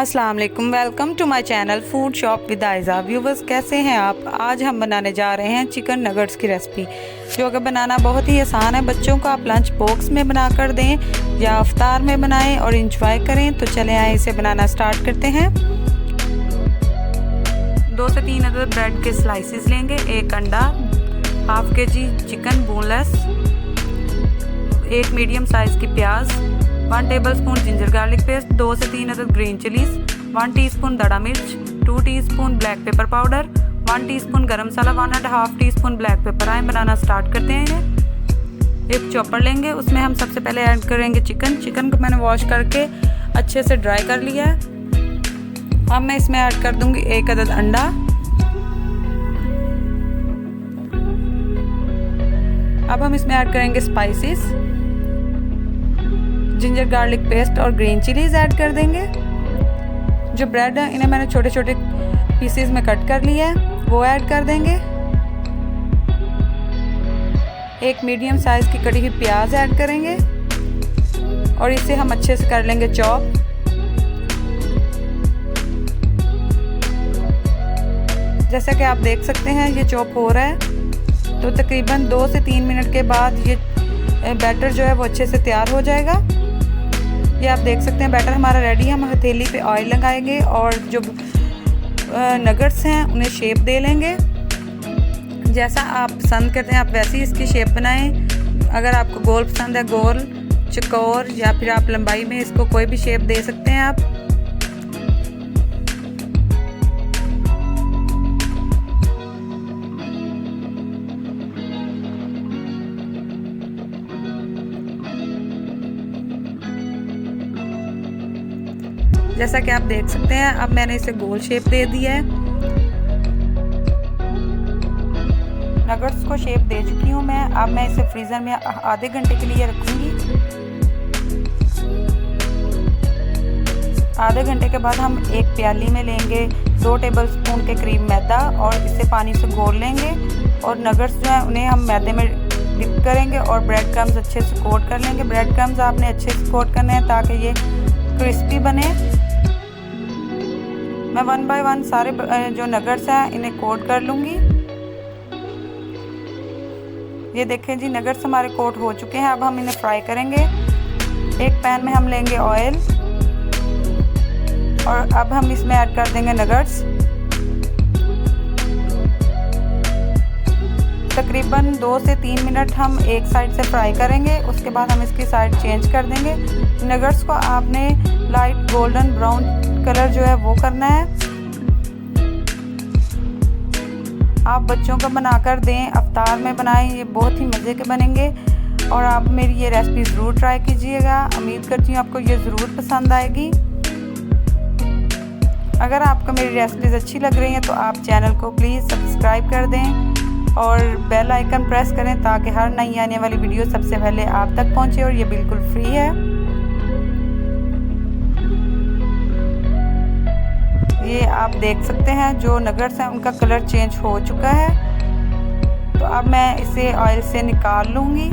अस्सलाम वालेकुम, welcome to my channel food shop with Aiza. Viewers, कैसे हैं आप? आज हम बनाने जा रहे हैं चिकन नगेट्स की रेसिपी, जो कि बनाना बहुत ही आसान है। बच्चों को आप लंच बॉक्स में बना कर दें या अफ्तार में बनाएं और इंजॉय करें। तो चलें आए इसे बनाना स्टार्ट करते हैं। 2 से 3 अदद ब्रेड के स्लाइसिस लेंगे, 1 अंडा, half kg chicken boneless, 1 medium size की प्याज, 1 टेबलस्पून जिंजर गार्लिक पेस्ट, 2 से 3 अदद ग्रीन चिलीज, 1 टीस्पून दड़ा मिर्च, 2 teaspoon black pepper powder, 1 teaspoon गरम मसाला, 1.5 टीस्पून ब्लैक पेपर। आए बनाना स्टार्ट करते हैं। एक चॉपर लेंगे, उसमें हम सबसे पहले ऐड करेंगे चिकन को मैंने वॉश करके अच्छे से ड्राई कर लिया है। अब मैं इसमें ऐड कर दूंगी 1 अदद अंडा। अब हम इसमें ऐड करेंगे स्पाइसेस, जिंजर गार्लिक पेस्ट और ग्रीन चिलीज ऐड कर देंगे। जो ब्रेड है इन्हें मैंने छोटे छोटे पीसेस में कट कर लिया है, वो ऐड कर देंगे। 1 मीडियम साइज की कटी हुई प्याज ऐड करेंगे और इसे हम अच्छे से कर लेंगे चॉप। जैसा कि आप देख सकते हैं ये चॉप हो रहा है। तो तकरीबन 2 से 3 मिनट के बाद ये बैटर जो है वो अच्छे से तैयार हो जाएगा। ये आप देख सकते हैं बैटर हमारा रेडी है। हम हथेली पे ऑयल लगाएंगे और जो नगेट्स हैं उन्हें शेप दे लेंगे। जैसा आप पसंद करते हैं आप वैसे ही इसकी शेप बनाएं। अगर आपको गोल पसंद है गोल, चौकोर, या फिर आप लंबाई में इसको कोई भी शेप दे सकते हैं आप। जैसा कि आप देख सकते हैं अब मैंने इसे गोल शेप दे दिया है। नगेट्स को शेप दे चुकी हूँ मैं। अब मैं इसे फ्रीज़र में आधे घंटे के लिए रखूँगी। आधे घंटे के बाद हम एक प्याली में लेंगे 2 टेबलस्पून के करीब मैदा और इसे पानी से घोल लेंगे। और नगेट्स जो है उन्हें हम मैदे में डिप करेंगे और ब्रेड क्रम्स अच्छे से कोट कर लेंगे। ब्रेड क्रम्स आपने अच्छे से कोट करने हैं ताकि ये क्रिस्पी बने। मैं 1 बाय 1 सारे जो नगेट्स हैं इन्हें कोट कर लूँगी। ये देखें जी, नगेट्स हमारे कोट हो चुके हैं। अब हम इन्हें फ्राई करेंगे। एक पैन में हम लेंगे ऑयल और अब हम इसमें ऐड कर देंगे नगेट्स। तकरीबन 2 से 3 मिनट हम एक साइड से फ्राई करेंगे। उसके बाद हम इसकी साइड चेंज कर देंगे। नगेट्स को आपने लाइट गोल्डन ब्राउन कलर जो है वो करना है। आप बच्चों को बनाकर दें, अफ्तार में बनाएं, ये बहुत ही मज़े के बनेंगे। और आप मेरी ये रेसिपी ज़रूर ट्राई कीजिएगा। उम्मीद करती हूँ आपको ये ज़रूर पसंद आएगी। अगर आपको मेरी रेसिपीज़ अच्छी लग रही हैं तो आप चैनल को प्लीज़ सब्सक्राइब कर दें और बेल आइकन प्रेस करें ताकि हर नई आने वाली वीडियो सबसे पहले आप तक पहुँचे। और ये बिल्कुल फ्री है। ये आप देख सकते हैं जो नगेट्स हैं उनका कलर चेंज हो चुका है। तो अब मैं इसे ऑयल से निकाल लूँगी।